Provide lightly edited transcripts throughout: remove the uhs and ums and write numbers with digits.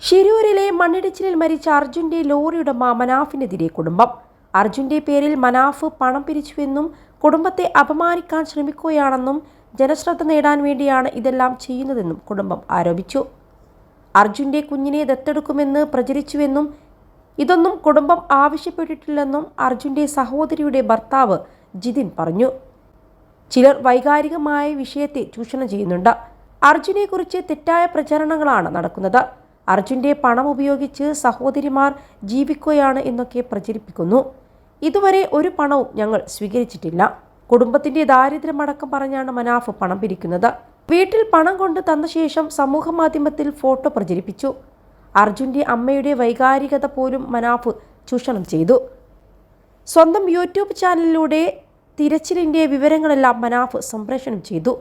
ശിരൂരിലെ മണ്ണിടിച്ചിലിൽ മരിച്ച അർജുന്റെ ലോറി ഉടമ മനാഫിനെതിരെ കുടുംബം. അർജുന്റെ പേരിൽ മനാഫ് പണം പിരിച്ചുവെന്നും കുടുംബത്തെ അപമാനിക്കാൻ ശ്രമിക്കുകയാണെന്നും ജനശ്രദ്ധ നേടാൻ വേണ്ടിയാണ് ഇതെല്ലാം ചെയ്യുന്നതെന്നും കുടുംബം ആരോപിച്ചു. അർജുന്റെ കുഞ്ഞിനെ ദത്തെടുക്കുമെന്ന് പ്രചരിച്ചുവെന്നും ഇതൊന്നും കുടുംബം ആവശ്യപ്പെട്ടിട്ടില്ലെന്നും അർജുന്റെ സഹോദരിയുടെ ഭർത്താവ് ജിതിൻ പറഞ്ഞു. ചിലർ വൈകാരികമായ വിഷയത്തെ ചൂഷണം ചെയ്യുന്നുണ്ട്. അർജുനെക്കുറിച്ച് തെറ്റായ പ്രചരണങ്ങളാണ് നടക്കുന്നത്. അർജുന്റെ പണം ഉപയോഗിച്ച് സഹോദരിമാർ ജീവിക്കുകയാണ് എന്നൊക്കെ പ്രചരിപ്പിക്കുന്നു. ഇതുവരെ ഒരു പണവും ഞങ്ങൾ സ്വീകരിച്ചിട്ടില്ല. കുടുംബത്തിന്റെ ദാരിദ്ര്യമടക്കം പറഞ്ഞാണ് മനാഫ് പണം പിരിക്കുന്നത്. വീട്ടിൽ പണം കൊണ്ട് തന്ന ശേഷം സമൂഹ മാധ്യമത്തിൽ ഫോട്ടോ പ്രചരിപ്പിച്ചു. അർജുന്റെ അമ്മയുടെ വൈകാരികത പോലും മനാഫ് ചൂഷണം ചെയ്തു. സ്വന്തം യൂട്യൂബ് ചാനലിലൂടെ തിരച്ചിലിന്റെ വിവരങ്ങളെല്ലാം മനാഫ് സംപ്രേഷണം ചെയ്തു.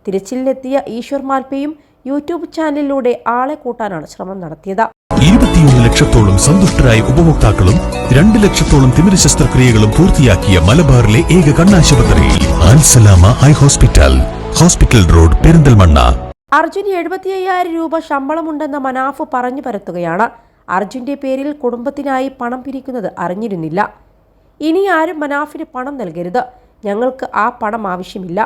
തിരച്ചിലിനെത്തിയ ഈശ്വർ മാൽപ്പയും യൂട്യൂബ് ചാനലിലൂടെ ആളെ കൂട്ടാനാണ് ശ്രമം നടത്തിയത്. 21 ലക്ഷത്തോളം സന്തുഷ്ടരായ ഉപഭോക്താക്കളും 2 ലക്ഷത്തോളം തിമിര ശസ്ത്രക്രിയകളും പൂർത്തിയാക്കിയ മലബാറിലെ ഏക കണ്ണാശുപത്രി Al Salama eye hospital, hospital road, Perinthalmanna. അർജുന് 75,000 രൂപ ശമ്പളമുണ്ടെന്ന് മനാഫ് പറഞ്ഞു പരത്തുകയാണ്. അർജുന്റെ പേരിൽ കുടുംബത്തിനായി പണം പിരിക്കുന്നത് അറിഞ്ഞിരുന്നില്ല. ഇനി ആരും മനാഫിന് പണം നൽകരുത്. ഞങ്ങൾക്ക് ആ പണം ആവശ്യമില്ല.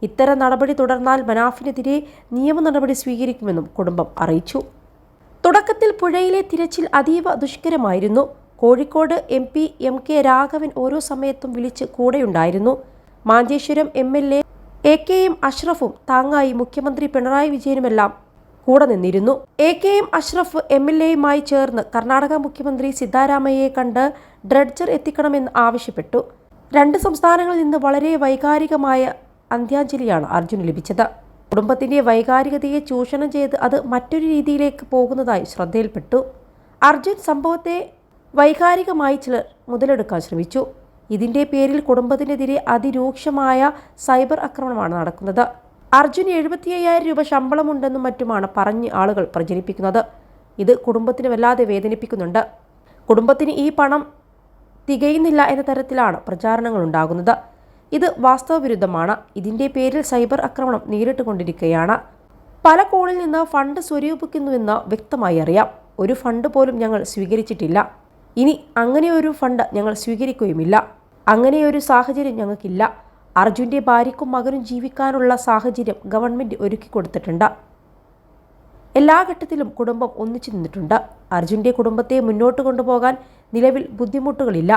ഇത്തരം നടപടി തുടർന്നാൽ മനാഫിനെതിരെ നിയമ നടപടി സ്വീകരിക്കുമെന്നും കുടുംബം അറിയിച്ചു. തുടക്കത്തിൽ പുഴയിലെ തിരച്ചിൽ അതീവ ദുഷ്കരമായിരുന്നു. കോഴിക്കോട് MP MK രാഘവൻ ഓരോ സമയത്തും വിളിച്ച് കൂടെയുണ്ടായിരുന്നു. മാഞ്ചേശ്വരം MLA AKM അഷ്റഫും താങ്ങായി മുഖ്യമന്ത്രി പിണറായി വിജയനുമെല്ലാം കൂടെ നിന്നിരുന്നു. AKM അഷ്റഫ് MLAയുമായി ചേർന്ന് കർണാടക മുഖ്യമന്ത്രി സിദ്ധാരാമയ്യയെ കണ്ട് ഡ്രെഡ്ജർ എത്തിക്കണമെന്ന് ആവശ്യപ്പെട്ടു. 2 സംസ്ഥാനങ്ങളിൽ നിന്ന് വളരെ വൈകാരികമായ അന്ത്യാഞ്ജലിയാണ് അർജുന് ലഭിച്ചത്. കുടുംബത്തിന്റെ വൈകാരികതയെ ചൂഷണം ചെയ്ത് അത് മറ്റൊരു രീതിയിലേക്ക് പോകുന്നതായി ശ്രദ്ധയിൽപ്പെട്ടു. അർജുൻ സംഭവത്തെ വൈകാരികമായി ചിലർ മുതലെടുക്കാൻ ശ്രമിച്ചു. ഇതിന്റെ പേരിൽ കുടുംബത്തിനെതിരെ അതിരൂക്ഷമായ സൈബർ ആക്രമണമാണ് നടക്കുന്നത്. അർജുന് 75,000 രൂപ ശമ്പളമുണ്ടെന്നും മറ്റുമാണ് പറഞ്ഞ് ആളുകൾ പ്രചരിപ്പിക്കുന്നത്. ഇത് കുടുംബത്തിന് വല്ലാതെ വേദനിപ്പിക്കുന്നുണ്ട്. കുടുംബത്തിന് ഈ പണം തികയുന്നില്ല എന്ന തരത്തിലാണ് പ്രചാരണങ്ങൾ ഉണ്ടാകുന്നത്. ഇത് വാസ്തവവിരുദ്ധമാണ്. ഇതിന്റെ പേരിൽ സൈബർ ആക്രമണം നേരിട്ടുകൊണ്ടിരിക്കുകയാണ്. പല കോണിൽ നിന്ന് ഫണ്ട് സ്വരൂപിക്കുന്നുവെന്ന് വ്യക്തമായി അറിയാം. ഒരു ഫണ്ട് പോലും ഞങ്ങൾ സ്വീകരിച്ചിട്ടില്ല. ഇനി അങ്ങനെയൊരു ഫണ്ട് ഞങ്ങൾ സ്വീകരിക്കുകയുമില്ല. അങ്ങനെയൊരു സാഹചര്യം ഞങ്ങൾക്കില്ല. അർജുന്റെ ഭാര്യയ്ക്കും മകനും ജീവിക്കാനുള്ള സാഹചര്യം ഗവൺമെന്റ് ഒരുക്കി കൊടുത്തിട്ടുണ്ട്. എല്ലാ ഘട്ടത്തിലും കുടുംബം ഒന്നിച്ചു നിന്നിട്ടുണ്ട്. അർജുന്റെ കുടുംബത്തെ മുന്നോട്ട് കൊണ്ടുപോകാൻ നിലവിൽ ബുദ്ധിമുട്ടുകളില്ല.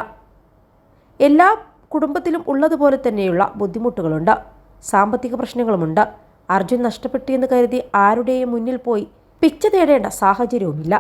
എല്ലാ കുടുംബത്തിലും ഉള്ളതുപോലെ തന്നെയുള്ള ബുദ്ധിമുട്ടുകളുണ്ട്. സാമ്പത്തിക പ്രശ്നങ്ങളുമുണ്ട്. അർജുൻ നഷ്ടപ്പെട്ടു എന്ന് കരുതി ആരുടെയും മുന്നിൽ പോയി പിച്ച തേടേണ്ട സാഹചര്യവുമില്ല.